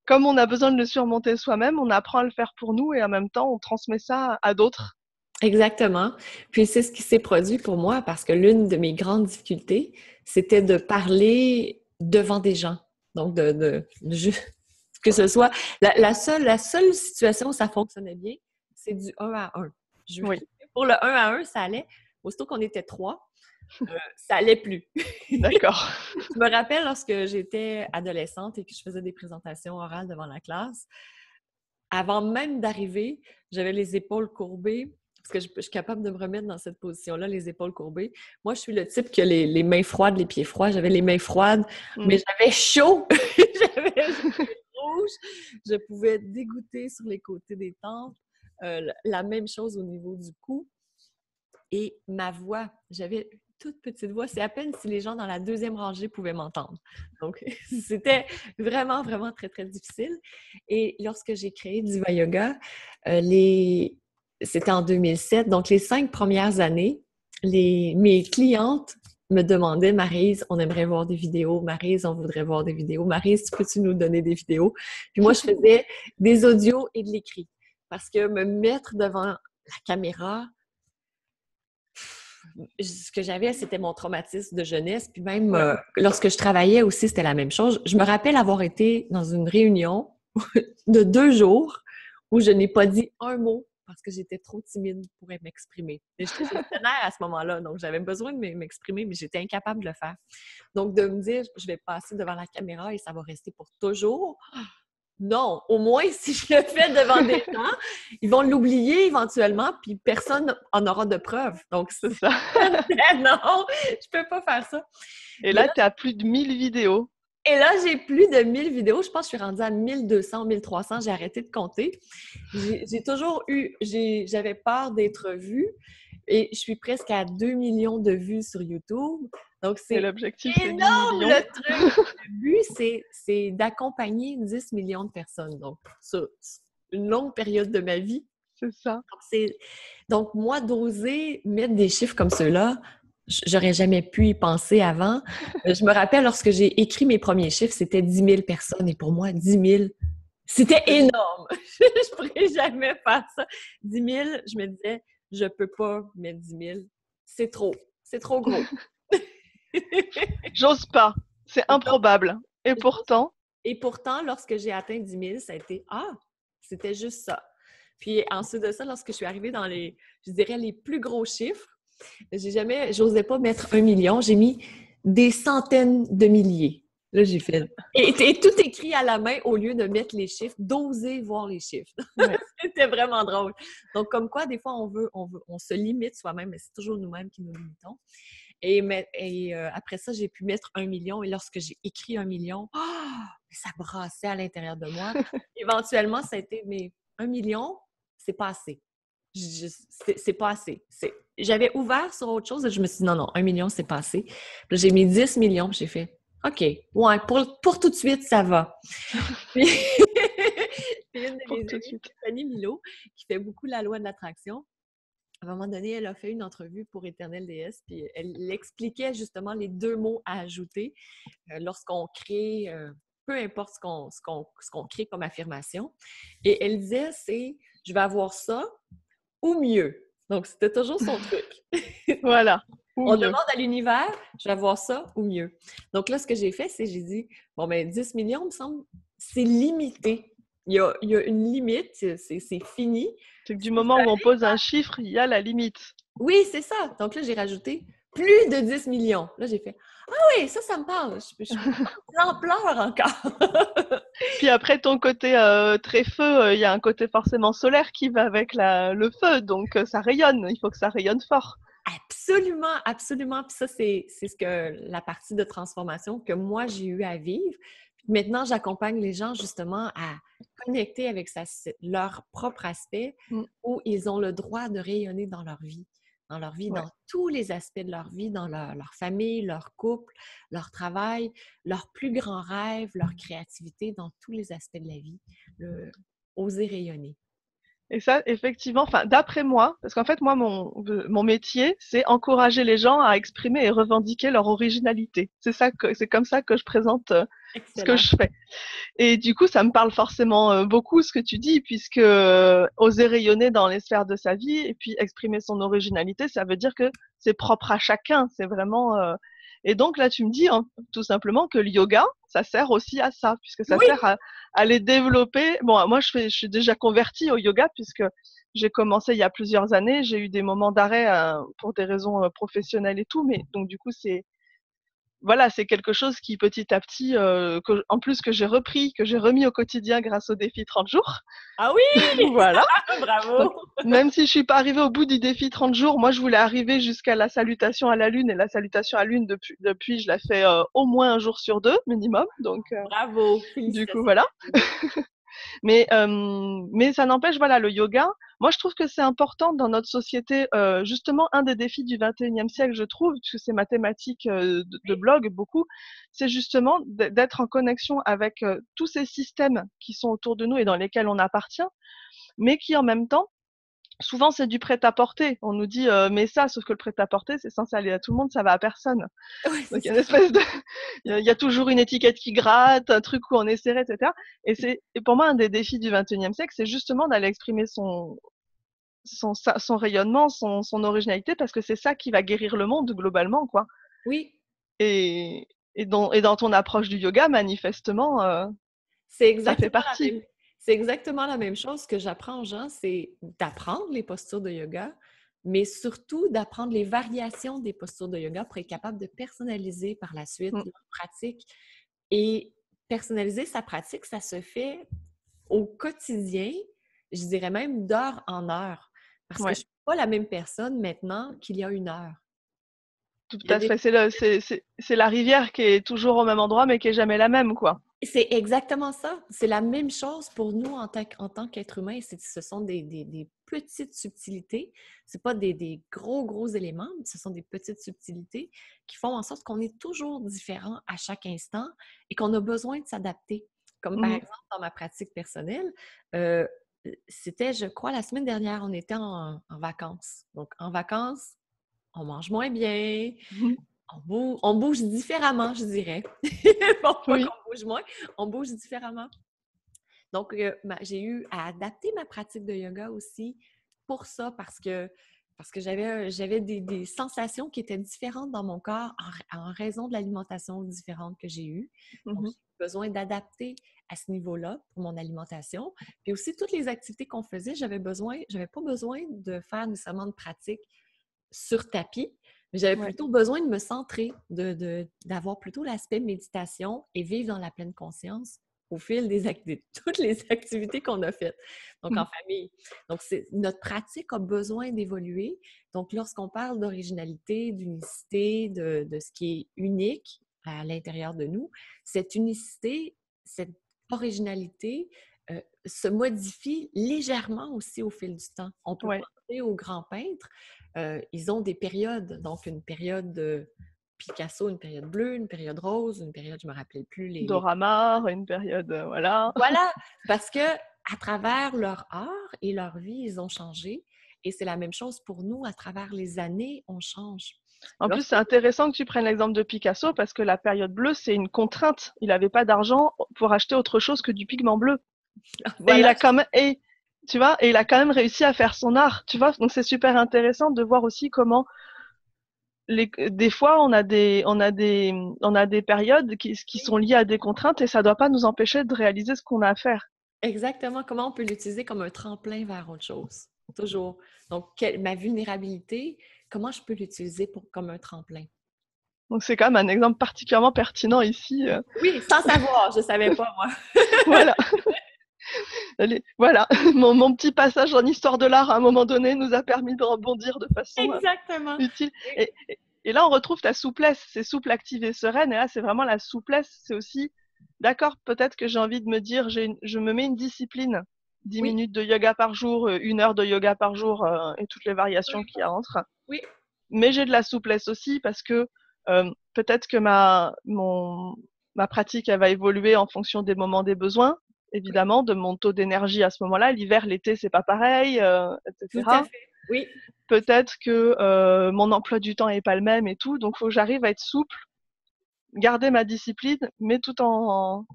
Comme on a besoin de le surmonter soi-même, on apprend à le faire pour nous et en même temps, on transmet ça à d'autres. Exactement. Puis c'est ce qui s'est produit pour moi parce que l'une de mes grandes difficultés, c'était de parler devant des gens. Donc, que ce soit... La seule situation où ça fonctionnait bien, c'est du 1 à 1. Oui. Pour le 1 à 1, ça allait. Aussitôt qu'on était 3, ça allait plus. D'accord. Je me rappelle lorsque j'étais adolescente et que je faisais des présentations orales devant la classe, avant même d'arriver, j'avais les épaules courbées parce que je suis capable de me remettre dans cette position-là, les épaules courbées. Moi, je suis le type qui a les mains froides, les pieds froids. J'avais les mains froides, mais j'avais chaud. J'avais les pieds rouges. Je pouvais dégoûter sur les côtés des tempes. La même chose au niveau du cou. Et ma voix, j'avais une toute petite voix. C'est à peine si les gens dans la deuxième rangée pouvaient m'entendre. Donc, c'était vraiment, vraiment très, très difficile. Et lorsque j'ai créé Diva Yoga, c'était en 2007. Donc, les 5 premières années, mes clientes me demandaient « Maryse, on aimerait voir des vidéos. Maryse, on voudrait voir des vidéos. Maryse, peux-tu nous donner des vidéos? » Puis moi, je faisais des audios et de l'écrit. Parce que me mettre devant la caméra, ce que j'avais, c'était mon traumatisme de jeunesse. Puis même lorsque je travaillais aussi, c'était la même chose. Je me rappelle avoir été dans une réunion de 2 jours où je n'ai pas dit un mot parce que j'étais trop timide pour m'exprimer. Et j'étais gestionnaire à ce moment-là, donc j'avais besoin de m'exprimer, mais j'étais incapable de le faire. Donc, de me dire, je vais passer devant la caméra et ça va rester pour toujours. Non, au moins, si je le fais devant des gens, ils vont l'oublier éventuellement, puis personne en aura de preuves. Donc, c'est ça. Non, je peux pas faire ça. Et là, tu as plus de 1000 vidéos. Et là, j'ai plus de 1000 vidéos. Je pense que je suis rendue à 1200, 1300. J'ai arrêté de compter. J'ai toujours eu... J'avais peur d'être vue. Et je suis presque à 2 millions de vues sur YouTube. Donc, Et c'est l'objectif, c'est 10 énorme millions. le truc. Le but, c'est d'accompagner 10 millions de personnes. Donc, sur une longue période de ma vie. C'est ça. Donc, moi, d'oser mettre des chiffres comme ceux-là, j'aurais jamais pu y penser avant. Je me rappelle, lorsque j'ai écrit mes premiers chiffres, c'était 10 000 personnes. Et pour moi, 10 000, c'était énorme. Je pourrais jamais faire ça. 10 000, je me disais, je peux pas mettre 10 000. C'est trop gros. J'ose pas. C'est improbable. Et pourtant, lorsque j'ai atteint 10 000, ça a été « Ah, c'était juste ça ». Puis ensuite de ça, lorsque je suis arrivée dans je dirais, les plus gros chiffres, j'osais pas mettre 1 million, j'ai mis des centaines de milliers. Là, j'ai fait... Et tout écrit à la main au lieu de mettre les chiffres, d'oser voir les chiffres. ouais. C'était vraiment drôle. Donc, comme quoi, des fois, on se limite soi-même, mais c'est toujours nous-mêmes qui nous limitons. Et après ça, j'ai pu mettre 1 million. Et lorsque j'ai écrit 1 million, ça brassait à l'intérieur de moi. Éventuellement, ça a été, mais 1 million, c'est pas assez. C'est pas assez. J'avais ouvert sur autre chose et je me suis dit, non, 1 million, c'est pas assez. Puis là, j'ai mis 10 millions, puis j'ai fait, OK, ouais, pour tout de suite, ça va. Puis, puis une de mes amies, Stéphanie Milo, qui fait beaucoup la loi de l'attraction, à un moment donné, elle a fait une entrevue pour Éternelle Déesse, puis elle expliquait justement les 2 mots à ajouter lorsqu'on crée, peu importe ce qu'on crée comme affirmation. Et elle disait, c'est « je vais avoir ça ou mieux ». Donc, c'était toujours son truc. Voilà. On demande à l'univers, je vais avoir ça ou mieux. Donc là, ce que j'ai fait, c'est j'ai dit, bon, ben 10 millions, me semble, c'est limité. Il y a une limite, c'est fini. C'est que du moment où on pose un chiffre, il y a la limite. Oui, c'est ça. Donc là, j'ai rajouté plus de 10 millions. Là, j'ai fait « Ah oui, ça me parle. Je suis en l'ampleur encore. » Puis après, ton côté très feu, il y a un côté forcément solaire qui va avec le feu. Donc, ça rayonne. Il faut que ça rayonne fort. Absolument, absolument. Puis ça, c'est ce que la partie de transformation que moi, j'ai eu à vivre. Puis maintenant, j'accompagne les gens justement à connecter avec leur propre aspect où ils ont le droit de rayonner dans leur vie. Dans tous les aspects de leur vie, dans leur famille, leur couple, leur travail, leurs plus grands rêves, leur créativité, dans tous les aspects de la vie. Oser rayonner. Et ça, effectivement, enfin, d'après moi, parce qu'en fait, moi, mon métier, c'est encourager les gens à exprimer et revendiquer leur originalité. C'est comme ça que je présente ce que je fais. Et du coup, ça me parle forcément beaucoup ce que tu dis, puisque oser rayonner dans les sphères de sa vie et puis exprimer son originalité, ça veut dire que c'est propre à chacun. C'est vraiment. Et donc là, tu me dis tout simplement que le yoga, ça sert aussi à ça, puisque ça sert à les développer. Bon, moi, je suis déjà convertie au yoga puisque j'ai commencé il y a plusieurs années. J'ai eu des moments d'arrêt pour des raisons professionnelles et tout, mais donc du coup, c'est quelque chose qui petit à petit, en plus que j'ai repris, que j'ai remis au quotidien grâce au défi 30 jours. Ah oui! Voilà. Bravo! Donc, même si je suis pas arrivée au bout du défi 30 jours, moi, je voulais arriver jusqu'à la salutation à la Lune. Et la salutation à la Lune, depuis je la fais au moins 1 jour sur 2, minimum. Donc, bravo! Du coup, voilà. Mais ça n'empêche, voilà, le yoga, moi je trouve que c'est important dans notre société, justement un des défis du 21e siècle, je trouve, puisque c'est ma thématique de blog beaucoup, c'est justement d'être en connexion avec tous ces systèmes qui sont autour de nous et dans lesquels on appartient, mais qui en même temps, souvent c'est du prêt-à-porter. On nous dit mais ça, sauf que le prêt-à-porter, c'est censé aller à tout le monde, ça va à personne. Oui, donc il y a une espèce de, il y a toujours une étiquette qui gratte, un truc où on essaierait, etc. Et pour moi un des défis du 21e siècle, c'est justement d'aller exprimer son rayonnement, son originalité, parce que c'est ça qui va guérir le monde globalement, quoi. Oui. Et dans ton approche du yoga, manifestement, ça fait partie. C'est exactement la même chose que j'apprends aux gens, c'est d'apprendre les postures de yoga, mais surtout d'apprendre les variations des postures de yoga pour être capable de personnaliser par la suite leur pratique. Et personnaliser sa pratique, ça se fait au quotidien, je dirais même d'heure en heure. Parce que je ne suis pas la même personne maintenant qu'il y a 1 heure. Tout Il y a à des fait. C'est la rivière qui est toujours au même endroit, mais qui est jamais la même, quoi. C'est exactement ça. C'est la même chose pour nous en tant qu'être humain. Ce sont des petites subtilités. C'est pas des gros éléments, mais ce sont des petites subtilités qui font en sorte qu'on est toujours différent à chaque instant et qu'on a besoin de s'adapter. Comme par Mhm. exemple, dans ma pratique personnelle, euh, c'était, je crois, la semaine dernière, on était en vacances. Donc, en vacances, on mange moins bien, Mhm. on bouge différemment, je dirais. Bon, pas Oui. qu'on bouge moins, on bouge différemment. Donc, j'ai eu à adapter ma pratique de yoga aussi pour ça, parce que j'avais des sensations qui étaient différentes dans mon corps en raison de l'alimentation différente que j'ai eue. Donc, Mhm. j'ai eu besoin d'adapter à ce niveau-là pour mon alimentation. Puis aussi, toutes les activités qu'on faisait, j'avais pas besoin de faire nécessairement de pratique sur tapis, mais j'avais Ouais. plutôt besoin de me centrer, d'avoir plutôt l'aspect méditation et vivre dans la pleine conscience au fil de toutes les activités qu'on a faites, donc en Mhm. famille. Donc, notre pratique a besoin d'évoluer. Donc, lorsqu'on parle d'originalité, d'unicité, de ce qui est unique à l'intérieur de nous, cette unicité, cette originalité se modifie légèrement aussi au fil du temps. On peut Ouais. penser aux grands peintres, ils ont des périodes, donc une période Picasso, une période bleue, une période rose, une période, je ne me rappelais plus Doramar, une période, voilà. Voilà, parce que à travers leur art et leur vie, ils ont changé. Et c'est la même chose pour nous, à travers les années, on change. En plus, c'est Lorsqu'on... intéressant que tu prennes l'exemple de Picasso parce que la période bleue, c'est une contrainte. Il n'avait pas d'argent pour acheter autre chose que du pigment bleu. Et il Voilà, a quand même, tu vois, et il a quand même réussi à faire son art, tu vois. Donc c'est super intéressant de voir aussi comment des fois on a des périodes qui sont liées à des contraintes et ça doit pas nous empêcher de réaliser ce qu'on a à faire. exactement comment on peut l'utiliser comme un tremplin vers autre chose. Toujours. Donc, ma vulnérabilité, comment je peux l'utiliser comme un tremplin? Donc c'est quand même un exemple particulièrement pertinent ici. Oui, sans savoir, je ne savais pas, moi. Voilà. Allez, voilà, mon petit passage en histoire de l'art à un moment donné nous a permis de rebondir de façon Exactement. utile. Oui. Et là, on retrouve ta souplesse. C'est souple, active et sereine. Et là, c'est vraiment la souplesse. C'est aussi, d'accord, peut-être que j'ai envie de me dire, je me mets une discipline. 10 Oui. minutes de yoga par jour, 1 heure de yoga par jour et toutes les variations qu'il y a entre. Oui. Mais j'ai de la souplesse aussi parce que peut-être que ma pratique, elle va évoluer en fonction des moments des besoins, Oui. évidemment, de mon taux d'énergie à ce moment-là. L'hiver, l'été, c'est pas pareil, Tout à etc. fait. Oui. Peut-être que mon emploi du temps est pas le même et tout, donc faut que j'arrive à être souple, garder ma discipline, mais Tout en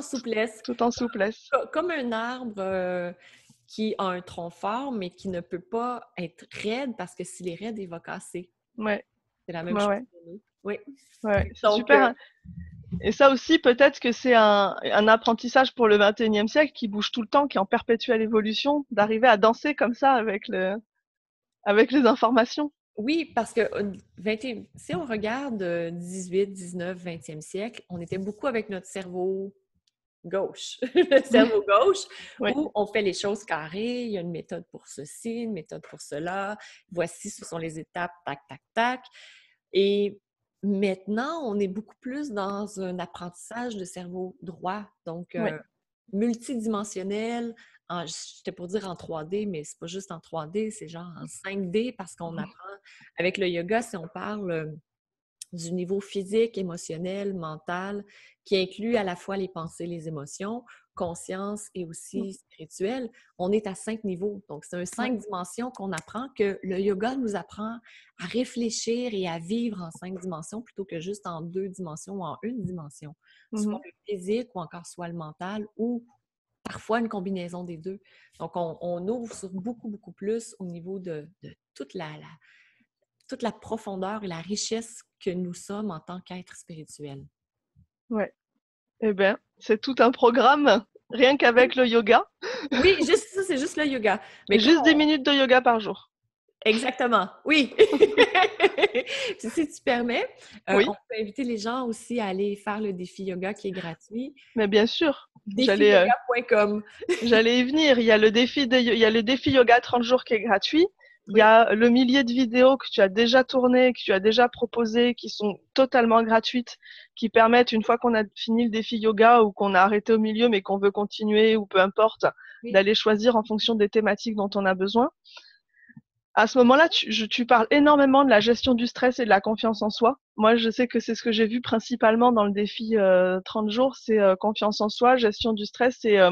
souplesse. tout en souplesse. Comme un arbre qui a un tronc fort, mais qui ne peut pas être raide parce que s'il est raide, il va casser. Ouais, C'est la même ouais, chose ouais, pour nous. Oui. ouais, c'est Donc, super. Et ça aussi, peut-être que c'est un apprentissage pour le 21e siècle qui bouge tout le temps, qui est en perpétuelle évolution, d'arriver à danser comme ça avec les informations. oui, parce que si on regarde 18, 19, 20e siècle, on était beaucoup avec notre cerveau gauche, le cerveau gauche, Ouais. où on fait les choses carrées, il y a une méthode pour ceci, une méthode pour cela, voici, ce sont les étapes, tac, tac, tac. Et maintenant, on est beaucoup plus dans un apprentissage de cerveau droit, donc Ouais. multidimensionnel, j'étais pour dire en 3D, mais c'est pas juste en 3D, c'est genre en 5D parce qu'on apprend avec le yoga, si on parle du niveau physique, émotionnel, mental, qui inclut à la fois les pensées, les émotions, conscience et aussi spirituel. On est à 5 niveaux. Donc, c'est un Ouais. 5 dimensions qu'on apprend, que le yoga nous apprend à réfléchir et à vivre en 5 dimensions plutôt que juste en 2 dimensions ou en une dimension. Soit Mhm. le physique ou encore soit le mental ou parfois une combinaison des deux. Donc, on ouvre sur beaucoup plus au niveau de toute la profondeur et la richesse que nous sommes en tant qu'êtres spirituels. Ouais. Eh ben, c'est tout un programme, rien qu'avec le yoga. Oui, juste ça, c'est juste le yoga. Mais comme Juste 10 minutes de yoga par jour. Exactement, oui. Puis si tu permets, on Oui, peut inviter les gens aussi à aller faire le défi yoga qui est gratuit. mais bien sûr. Défiyoga.com. J'allais y venir. Il y a le défi yoga 30 jours qui est gratuit, Il y a le millier de vidéos que tu as déjà tournées, que tu as déjà proposées, qui sont totalement gratuites, qui permettent, une fois qu'on a fini le défi yoga ou qu'on a arrêté au milieu mais qu'on veut continuer ou peu importe, d'aller choisir en fonction des thématiques dont on a besoin. À ce moment-là, tu parles énormément de la gestion du stress et de la confiance en soi. Moi, je sais que c'est ce que j'ai vu principalement dans le défi 30 jours, c'est confiance en soi, gestion du stress et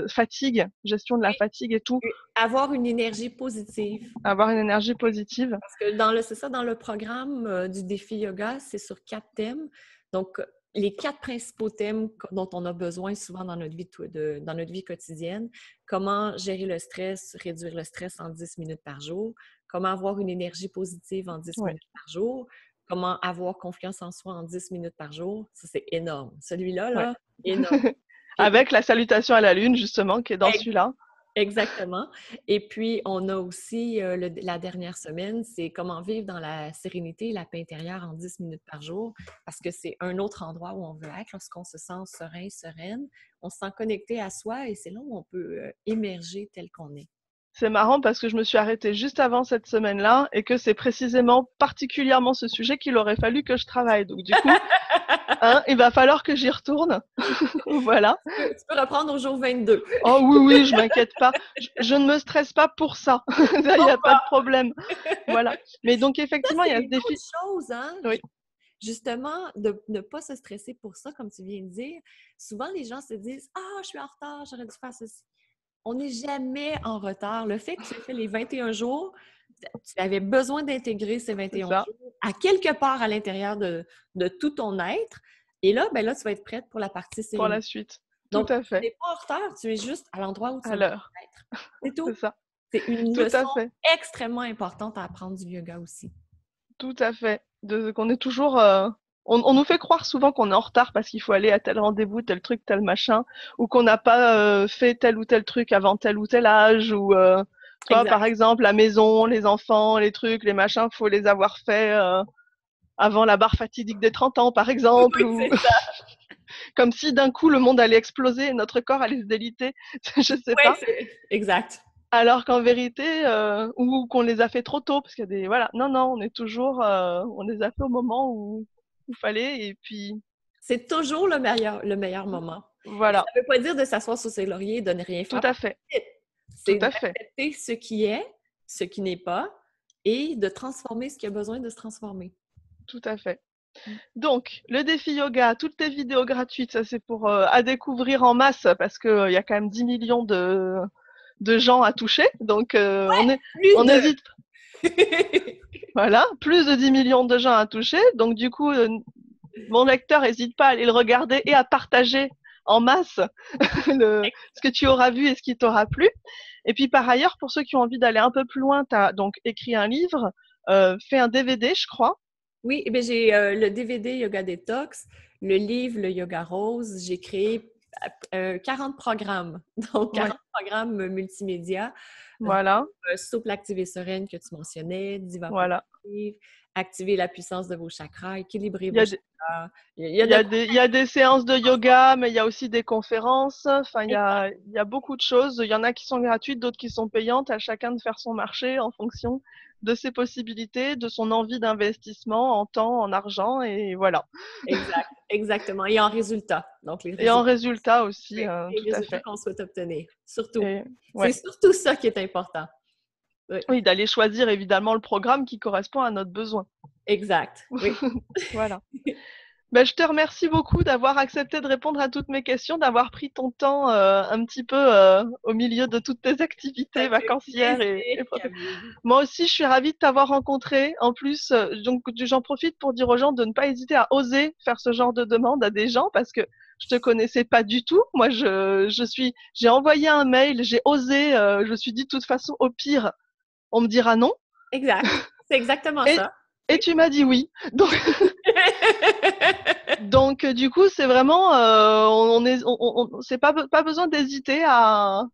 fatigue, gestion de la fatigue et tout. Avoir une énergie positive. Avoir une énergie positive. Parce que c'est ça, dans le programme du défi yoga, c'est sur 4 thèmes. Donc, les 4 principaux thèmes dont on a besoin souvent dans notre vie quotidienne. Comment gérer le stress, réduire le stress en 10 minutes par jour. Comment avoir une énergie positive en 10 minutes par jour. Comment avoir confiance en soi en 10 minutes par jour. Ça, c'est énorme. Celui-là, énorme. Avec la salutation à la lune, justement, qui est dans celui-là. Exactement. Et puis, on a aussi la dernière semaine, c'est comment vivre dans la sérénité et la paix intérieure en 10 minutes par jour, parce que c'est un autre endroit où on veut être lorsqu'on se sent serein, sereine. On se sent connecté à soi et c'est là où on peut émerger tel qu'on est. C'est marrant parce que je me suis arrêtée juste avant cette semaine-là et que c'est précisément, particulièrement ce sujet qu'il aurait fallu que je travaille. Donc du coup, il va falloir que j'y retourne. Voilà. Tu peux reprendre au jour 22. Oh oui, je m'inquiète pas. Je ne me stresse pas pour ça. Il n'y a pas de problème. Voilà. Mais donc effectivement, il y a ce défi. C'est une autre chose, hein? Oui. Justement, de ne pas se stresser pour ça, comme tu viens de dire. Souvent, les gens se disent « Ah, je suis en retard, j'aurais dû faire ceci. » On n'est jamais en retard. Le fait que tu aies fait les 21 jours, tu avais besoin d'intégrer ces 21 jours à quelque part à l'intérieur de tout ton être. Et là, ben là, tu vas être prête pour la partie sérénité. Pour la suite. Donc, tout à fait. tu n'es pas en retard, tu es juste à l'endroit où tu à l'heure. être. C'est tout. C'est ça. C'est une tout leçon à fait. extrêmement importante à apprendre du yoga aussi. Tout à fait. Qu'on est toujours... On nous fait croire souvent qu'on est en retard parce qu'il faut aller à tel rendez-vous, tel truc, tel machin, ou qu'on n'a pas fait tel ou tel truc avant tel ou tel âge, ou toi, par exemple, la maison, les enfants, les trucs, les machins, faut les avoir fait avant la barre fatidique des 30 ans, par exemple. Oui, c'est ça. Comme si d'un coup le monde allait exploser et notre corps allait se déliter. Je sais pas. Exact. Alors qu'en vérité, ou qu'on les a fait trop tôt, parce qu'il y a des... Voilà, non, on est toujours... on les a fait au moment où il fallait, et puis... C'est toujours le meilleur moment. Voilà. Ça ne veut pas dire de s'asseoir sur ses lauriers et de ne rien faire. Tout à fait. C'est d'accepter ce qui est, ce qui n'est pas, et de transformer ce qui a besoin de se transformer. Tout à fait. Donc, le défi yoga, toutes tes vidéos gratuites, ça c'est pour à découvrir en masse, parce qu'il y a quand même 10 millions de gens à toucher, donc on hésite. Voilà, plus de 10 millions de gens à toucher, donc du coup, mon lecteur n'hésite pas à aller le regarder et à partager en masse ce que tu auras vu et ce qui t'aura plu. Et puis par ailleurs, pour ceux qui ont envie d'aller un peu plus loin, tu as donc écrit un livre, fait un DVD, je crois. Oui, eh j'ai le DVD Yoga Detox, le livre Le Yoga Rose. J'ai créé 40 programmes, donc 40 programmes multimédia. Voilà. Souple, activée, sereine que tu mentionnais, Diva positive, activer la puissance de vos chakras, équilibrer vos chakras. Il y a des séances de yoga, mais il y a aussi des conférences. Enfin, il y a beaucoup de choses. Il y en a qui sont gratuites, d'autres qui sont payantes. À chacun de faire son marché en fonction de ses possibilités, de son envie d'investissement en temps, en argent, et voilà. Exactement. Et en résultat. Donc, et en résultat aussi, les tout résultats à fait. qu'on souhaite obtenir. Surtout. C'est surtout ça qui est important. Oui, d'aller choisir évidemment le programme qui correspond à notre besoin. Exact. Oui. Voilà. Ben, je te remercie beaucoup d'avoir accepté de répondre à toutes mes questions, d'avoir pris ton temps un petit peu au milieu de toutes tes activités vacancières. Moi aussi, je suis ravie de t'avoir rencontré. En plus, donc j'en profite pour dire aux gens de ne pas hésiter à oser faire ce genre de demande à des gens parce que je te connaissais pas du tout. Moi, j'ai envoyé un mail, j'ai osé, je me suis dit de toute façon, au pire, on me dira non. Exact. C'est exactement ça. Et tu m'as dit oui. Donc du coup, c'est vraiment, c'est pas besoin d'hésiter à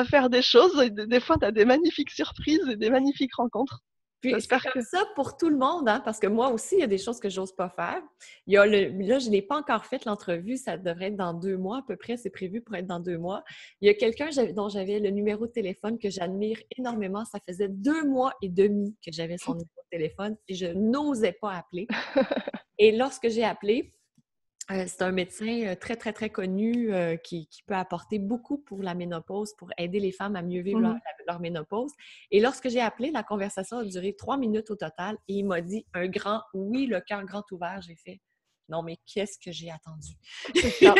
faire des choses. Des fois, tu as des magnifiques surprises et des magnifiques rencontres. Puis c'est J'espère que... comme ça pour tout le monde, hein, parce que moi aussi, il y a des choses que j'ose pas faire. Il y a là, je n'ai pas encore fait l'entrevue, ça devrait être dans 2 mois à peu près, c'est prévu pour être dans 2 mois. Il y a quelqu'un dont j'avais le numéro de téléphone que j'admire énormément. Ça faisait 2 mois et demi que j'avais son numéro de téléphone et je n'osais pas appeler. Et lorsque j'ai appelé, c'est un médecin très, très, très connu qui peut apporter beaucoup pour la ménopause, pour aider les femmes à mieux vivre leur ménopause. Et lorsque j'ai appelé, la conversation a duré 3 minutes au total et il m'a dit un grand oui, le cœur grand ouvert. J'ai fait non, mais qu'est-ce que j'ai attendu? C'est ça.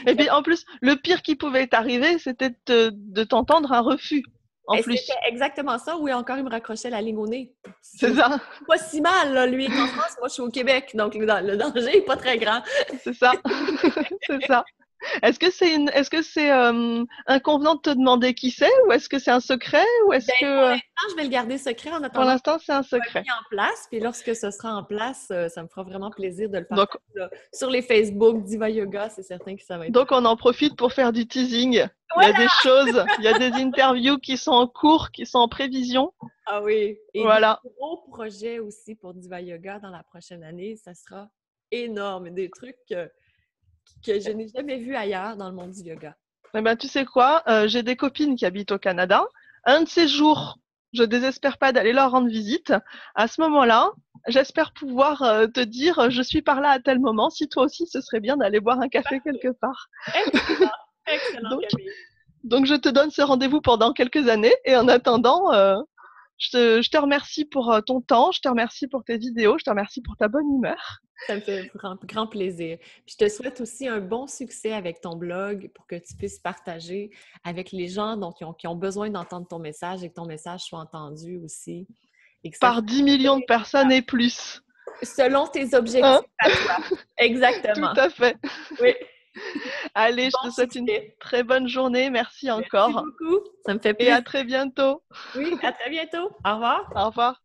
Et puis en plus, le pire qui pouvait t'arriver, c'était de t'entendre un refus. En plus. C'était exactement ça. Oui, encore, il me raccrochait la ligne au nez. C'est ça. Pas si mal, là. Lui est en France, moi, je suis au Québec. Donc, le danger n'est pas très grand. C'est ça. C'est ça. Est-ce que c'est inconvenant de te demander qui c'est ou est-ce que c'est un secret ou est-ce que... Pour l'instant, je vais le garder secret en attendant. Pour l'instant, c'est un secret. En place, puis lorsque ce sera en place, ça me fera vraiment plaisir de le partager. Donc, sur les Facebook, Diva Yoga, c'est certain que ça va être... Donc, on en profite pour faire du teasing. Voilà! Il y a des choses, il y a des interviews qui sont en cours, qui sont en prévision. Ah oui! Et voilà. Des gros projets aussi pour Diva Yoga dans la prochaine année, ça sera énorme. Des trucs que je n'ai jamais vus ailleurs dans le monde du yoga. Eh ben, tu sais quoi? J'ai des copines qui habitent au Canada. Un de ces jours, je désespère pas d'aller leur rendre visite. À ce moment-là, j'espère pouvoir te dire je suis par là à tel moment. Si toi aussi, ce serait bien d'aller boire un café quelque part. Excellent, excellent. Donc, je te donne ce rendez-vous pendant quelques années. Et en attendant, je te remercie pour ton temps. Je te remercie pour tes vidéos. Je te remercie pour ta bonne humeur. Ça me fait grand plaisir. Puis je te souhaite aussi un bon succès avec ton blog pour que tu puisses partager avec les gens qui ont besoin d'entendre ton message et que ton message soit entendu aussi. Et par 10 millions de personnes et plus. Selon tes objectifs à toi. Exactement. Tout à fait. Oui. Allez, je te souhaite une très bonne journée. Merci encore. Merci beaucoup. Ça me fait plaisir. Et à très bientôt. Oui, à très bientôt. Au revoir. Au revoir.